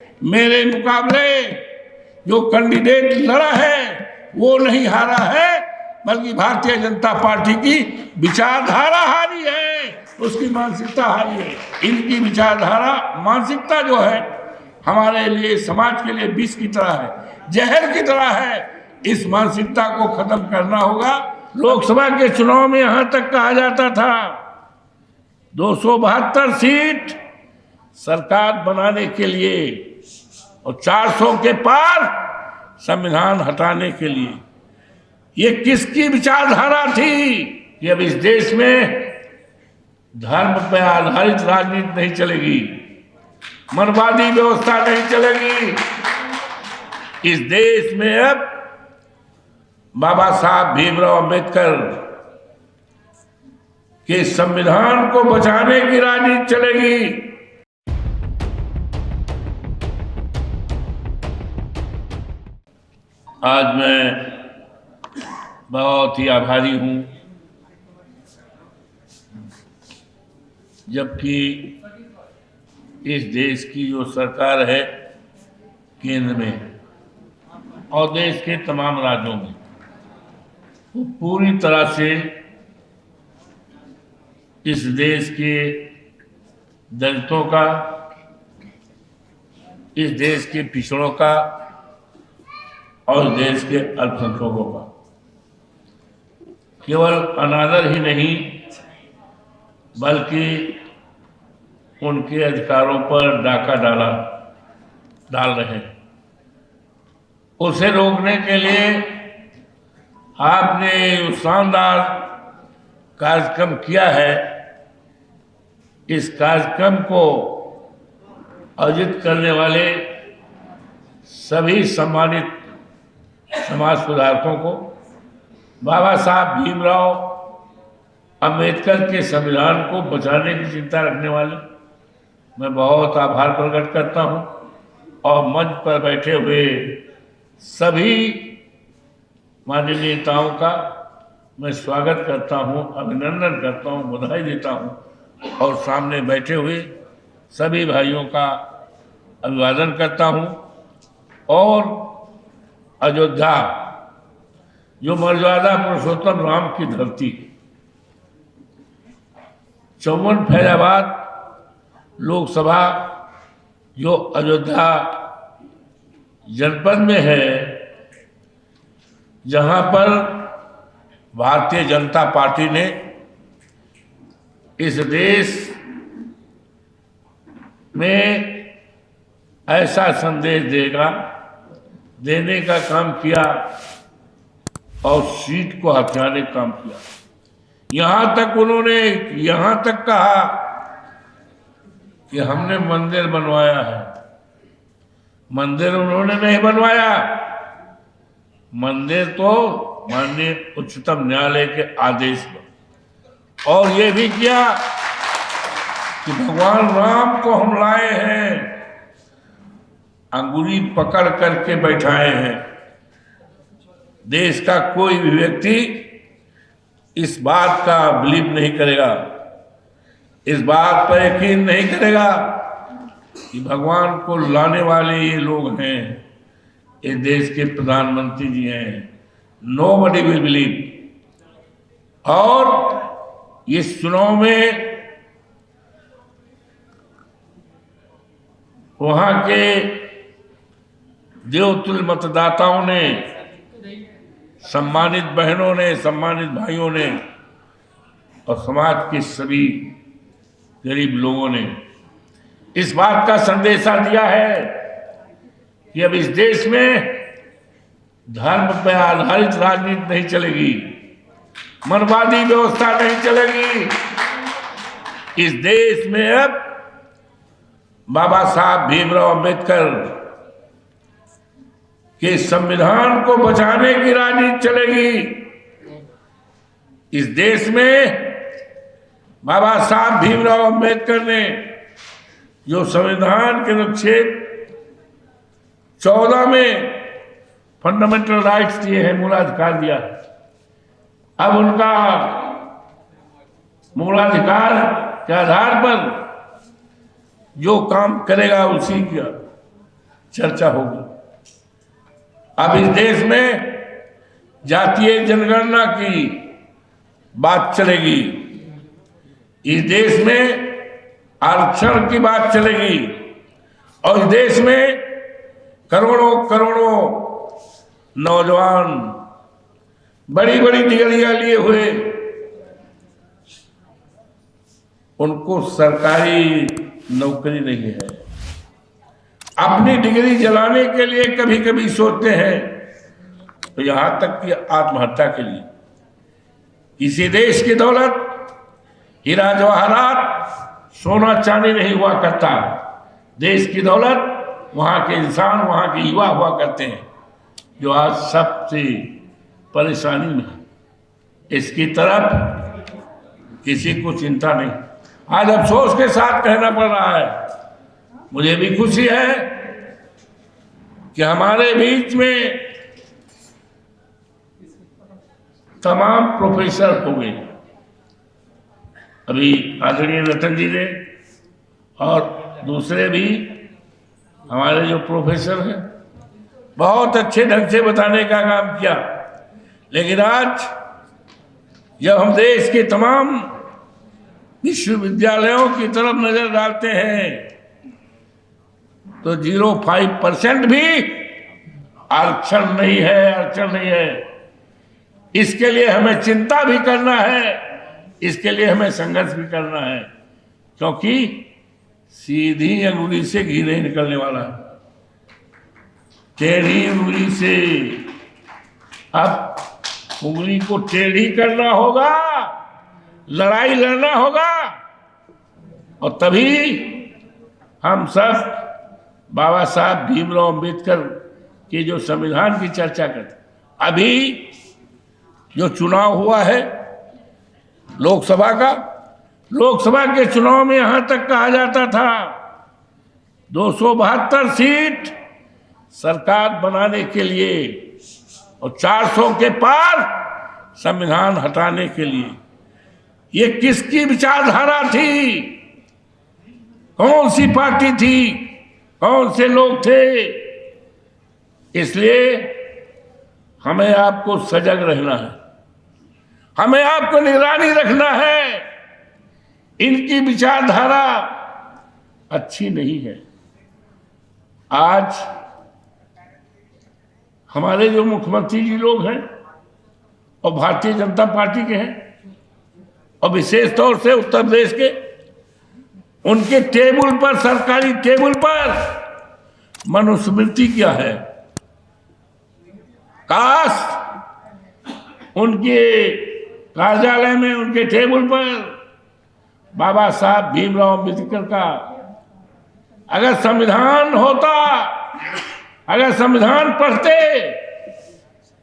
मेरे मुकाबले जो कैंडिडेट लड़ा है वो नहीं हारा है, बल्कि भारतीय जनता पार्टी की विचारधारा हारी है, उसकी मानसिकता हारी है। इनकी विचारधारा मानसिकता जो है हमारे लिए, समाज के लिए विष की तरह है, जहर की तरह है। इस मानसिकता को खत्म करना होगा। लोकसभा के चुनाव में यहां तक कहा जाता था 272 सीट सरकार बनाने के लिए और 400 के पार संविधान हटाने के लिए। ये किसकी विचारधारा थी कि अब इस देश में धर्म पर आधारित राजनीति नहीं चलेगी, मनवादी व्यवस्था नहीं चलेगी। इस देश में अब बाबा साहब भीमराव अंबेडकर के संविधान को बचाने की राजनीति चलेगी। आज मैं बहुत ही आभारी हूं, जबकि इस देश की जो सरकार है केंद्र में और देश के तमाम राज्यों में, वो पूरी तरह से इस देश के दलितों का, इस देश के पिछड़ों का और देश के अल्पसंख्यकों का केवल अनादर ही नहीं, बल्कि उनके अधिकारों पर डाका डाल रहे हैं। उसे रोकने के लिए आपने शानदार कार्यक्रम किया है। इस कार्यक्रम को आयोजित करने वाले सभी सम्मानित समाज सुधारकों को, बाबा साहब भीमराव अंबेडकर के संविधान को बचाने की चिंता रखने वाले, मैं बहुत आभार प्रकट करता हूं। और मंच पर बैठे हुए सभी माननीय नेताओं का मैं स्वागत करता हूं, अभिनंदन करता हूं, बधाई देता हूं और सामने बैठे हुए सभी भाइयों का अभिवादन करता हूं। और अयोध्या जो मर्यादा पुरुषोत्तम राम की धरती, 54 फैजाबाद लोकसभा जो अयोध्या जनपद में है, जहां पर भारतीय जनता पार्टी ने इस देश में ऐसा संदेश देने का काम किया और सीट को हथियाने का काम किया। यहां तक उन्होंने यहां तक कहा कि हमने मंदिर बनवाया है। मंदिर उन्होंने नहीं बनवाया, मंदिर तो माननीय उच्चतम न्यायालय के आदेश पर। और ये भी किया कि भगवान राम को हम लाए हैं, अंगुली पकड़ करके बैठाए हैं। देश का कोई भी व्यक्ति इस बात का बिलीव नहीं करेगा, इस बात पर यकीन नहीं करेगा कि भगवान को लाने वाले ये लोग हैं, ये देश के प्रधानमंत्री जी हैं। Nobody will believe. और इस चुनाव में वहां के देवतुल्य मतदाताओं ने, सम्मानित बहनों ने, सम्मानित भाइयों ने और समाज के सभी गरीब लोगों ने इस बात का संदेशा दिया है कि अब इस देश में धर्म पर आधारित राजनीति नहीं चलेगी, मनवादी व्यवस्था नहीं चलेगी। इस देश में अब बाबा साहब भीमराव अंबेडकर के संविधान को बचाने की राजनीति चलेगी। इस देश में बाबा साहब भीमराव अंबेडकर ने जो संविधान के अनुच्छेद 14 में फंडामेंटल राइट्स दिए हैं, मूलाधिकार दिया है, अब उनका मूलाधिकार के आधार पर जो काम करेगा उसी का चर्चा होगी। अब इस देश में जातीय जनगणना की बात चलेगी, इस देश में आरक्षण की बात चलेगी, और इस देश में करोड़ों करोड़ों नौजवान बड़ी बड़ी डिग्रियां लिए हुए, उनको सरकारी नौकरी नहीं है। अपनी डिग्री जलाने के लिए कभी कभी सोचते हैं, तो यहां तक कि आत्महत्या के लिए। किसी देश की दौलत हीरा जवाहरात सोना चांदी नहीं हुआ करता। देश की दौलत वहां के इंसान, वहां के युवा हुआ करते हैं, जो आज सबसे परेशानी में है। इसकी तरफ किसी को चिंता नहीं। आज अफसोस के साथ कहना पड़ रहा है, मुझे भी खुशी है कि हमारे बीच में तमाम प्रोफेसर हो गए। अभी आदरणीय रतन जी ने और दूसरे भी हमारे जो प्रोफेसर हैं बहुत अच्छे ढंग से बताने का काम किया। लेकिन आज जब हम देश के तमाम विश्वविद्यालयों की तरफ नजर डालते हैं तो 0.5% भी आरक्षण नहीं है, आरक्षण नहीं है। इसके लिए हमें चिंता भी करना है, इसके लिए हमें संघर्ष भी करना है, क्योंकि सीधी अंगुली से घी नहीं निकलने वाला है, टेढ़ी उंगली से। अब उंगली को टेढ़ी करना होगा, लड़ाई लड़ना होगा, और तभी हम सब बाबा साहब भीमराव अंबेडकर के जो संविधान की चर्चा करते। अभी जो चुनाव हुआ है लोकसभा का, लोकसभा के चुनाव में यहां तक कहा जाता था 272 सीट सरकार बनाने के लिए और 400 के पार संविधान हटाने के लिए। ये किसकी विचारधारा थी? कौन सी पार्टी थी? कौन से लोग थे? इसलिए हमें आपको सजग रहना है, हमें आपको निगरानी रखना है। इनकी विचारधारा अच्छी नहीं है। आज हमारे जो मुख्यमंत्री जी लोग हैं और भारतीय जनता पार्टी के हैं, और विशेष तौर से उत्तर प्रदेश के, उनके टेबल पर, सरकारी टेबल पर मनुस्मृति क्या है? काश उनके कार्यालय में, उनके टेबल पर बाबा साहब भीमराव अम्बेडकर का अगर संविधान होता, अगर संविधान पढ़ते,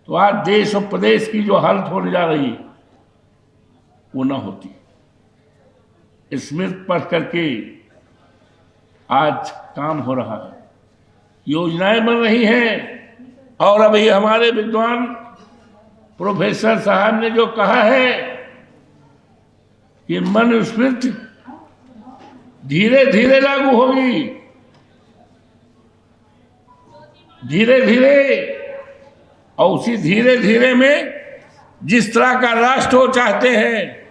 तो आज देश और प्रदेश की जो हालत होने जा रही है वो ना होती। स्मृति पढ़ करके आज काम हो रहा है, योजनाएं बन रही हैं। और अभी हमारे विद्वान प्रोफेसर साहब ने जो कहा है कि मनुस्मृति धीरे धीरे लागू होगी, धीरे धीरे, और उसी धीरे धीरे में जिस तरह का राष्ट्र वो चाहते हैं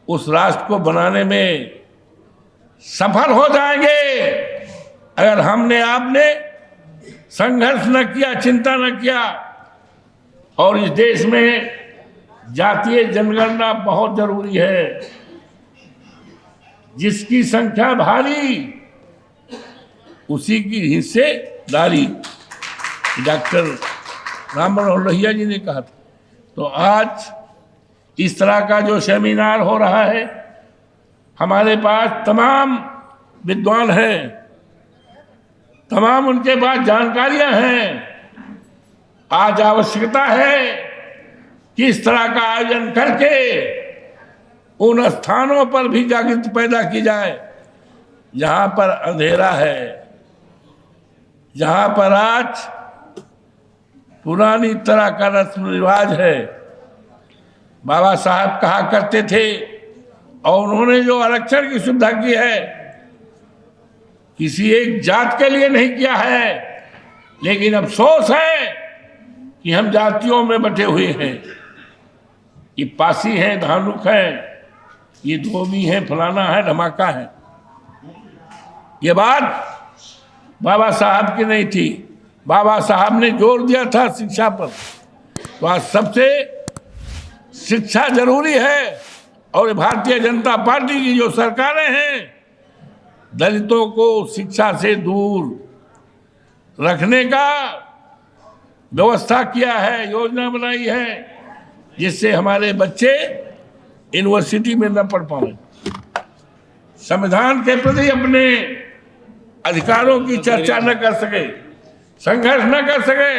उस राष्ट्र को बनाने में सफल हो जाएंगे अगर हमने आपने संघर्ष न किया, चिंता न किया। और इस देश में जातीय जनगणना बहुत जरूरी है। जिसकी संख्या भारी उसी की हिस्सेदारी, डॉक्टर राम मनोहर लोहिया जी ने कहा था। तो आज इस तरह का जो सेमिनार हो रहा है, हमारे पास तमाम विद्वान हैं, तमाम उनके पास जानकारियां हैं। आज आवश्यकता है कि इस तरह का आयोजन करके उन स्थानों पर भी जागृति पैदा की जाए जहां पर अंधेरा है, जहां पर आज पुरानी तरह का रस्म रिवाज है। बाबा साहब कहा करते थे, और उन्होंने जो आरक्षण की सुविधा की है किसी एक जात के लिए नहीं किया है, लेकिन अफसोस है कि हम जातियों में बटे हुए हैं। ये पासी है, धानुक है, ये धोबी है, फलाना है, धमाका है। ये बात बाबा साहब की नहीं थी। बाबा साहब ने जोर दिया था शिक्षा पर। तो आज सबसे शिक्षा जरूरी है। और भारतीय जनता पार्टी की जो सरकारें हैं, दलितों को शिक्षा से दूर रखने का व्यवस्था किया है, योजना बनाई है, जिससे हमारे बच्चे यूनिवर्सिटी में न पढ़ पाए, संविधान के प्रति अपने अधिकारों की चर्चा न कर सके, संघर्ष न कर सके।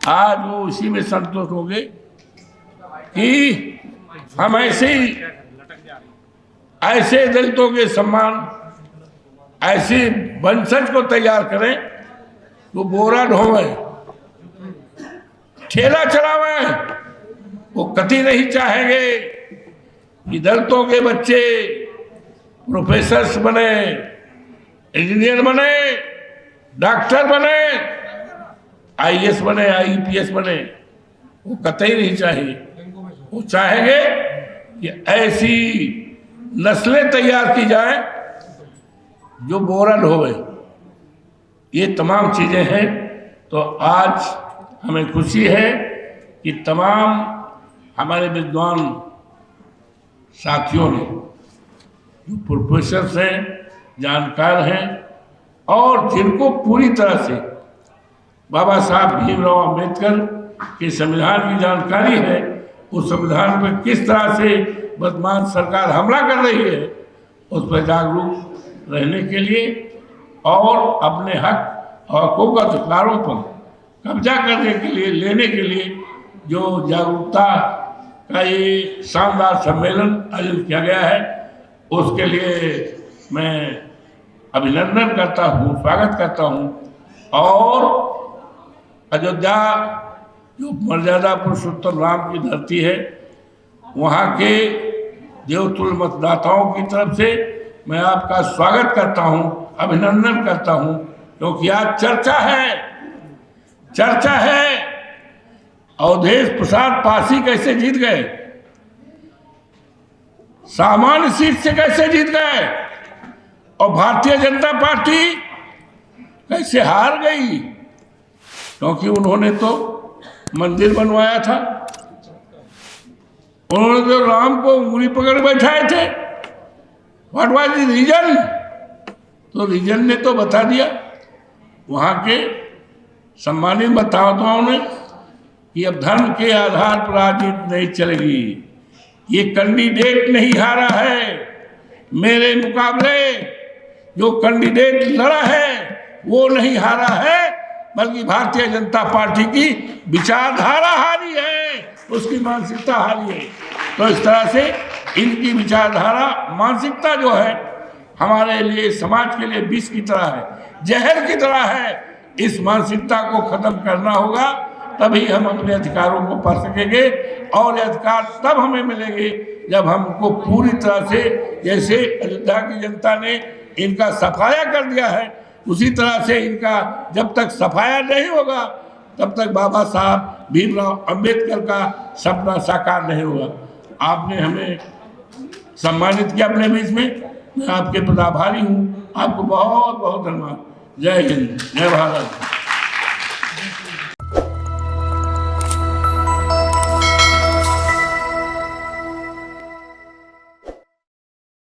आज वो उसी में संतुष्ट हो गए कि हम ऐसे दलितों के सम्मान, ऐसे वंशज को तैयार करें तो बोरा ढोवे, ठेला चलावे। वो कभी नहीं चाहेंगे कि दलितों के बच्चे प्रोफेसर बने, इंजीनियर बने, डॉक्टर बने, आईएएस बने, आईपीएस बने। वो कतई नहीं चाहिए। वो चाहेंगे कि ऐसी नस्लें तैयार की जाए जो बोरा ढोवे। ये तमाम चीजें हैं। तो आज हमें खुशी है कि तमाम हमारे विद्वान साथियों ने, जो प्रोफेसर हैं, जानकार हैं, और जिनको पूरी तरह से बाबा साहब भीमराव अंबेडकर के संविधान की जानकारी है, उस संविधान पर किस तरह से वर्तमान सरकार हमला कर रही है, उस पर जागरूक रहने के लिए और अपने हक और हकूक़ अधिकारों पर कब्जा करने के लिए, लेने के लिए जो जागरूकता का ये शानदार सम्मेलन आयोजित किया गया है, उसके लिए मैं अभिनंदन करता हूँ, स्वागत करता हूँ। और अयोध्या जो मर्यादा पुरुषोत्तम राम की धरती है, वहाँ के देवतुल्य मतदाताओं की तरफ से मैं आपका स्वागत करता हूँ, अभिनंदन करता हूँ, क्योंकि आज चर्चा है अवधेश प्रसाद पासी कैसे जीत गए, सामान्य सीट से कैसे जीत गए, और भारतीय जनता पार्टी कैसे हार गई, क्योंकि उन्होंने तो मंदिर बनवाया था, उन्होंने तो राम को उंगली पकड़ बैठाए थे। What was the reason? तो रीजन ने तो बता दिया वहाँ के सम्मानित मतदाताओं ने कि अब धर्म के आधार पर राजनीति नहीं चलेगी। ये कैंडिडेट नहीं हारा है, मेरे मुकाबले जो कैंडिडेट लड़ा है वो नहीं हारा है, बल्कि भारतीय जनता पार्टी की विचारधारा हारी है, उसकी मानसिकता हारी है। तो इस तरह से इनकी विचारधारा, मानसिकता जो है हमारे लिए, समाज के लिए विष की तरह है, जहर की तरह है। इस मानसिकता को खत्म करना होगा, तभी हम अपने अधिकारों को पा सकेंगे। और ये अधिकार तब हमें मिलेंगे जब हमको पूरी तरह से, जैसे अयोध्या की जनता ने इनका सफाया कर दिया है, उसी तरह से इनका जब तक सफाया नहीं होगा तब तक बाबा साहब भीमराव अंबेडकर का सपना साकार नहीं होगा। आपने हमें सम्मानित किया अपने बीच में, मैं आपके प्रति आभारी हूँ। आपको बहुत बहुत धन्यवाद। जय हिंद, जय भारत।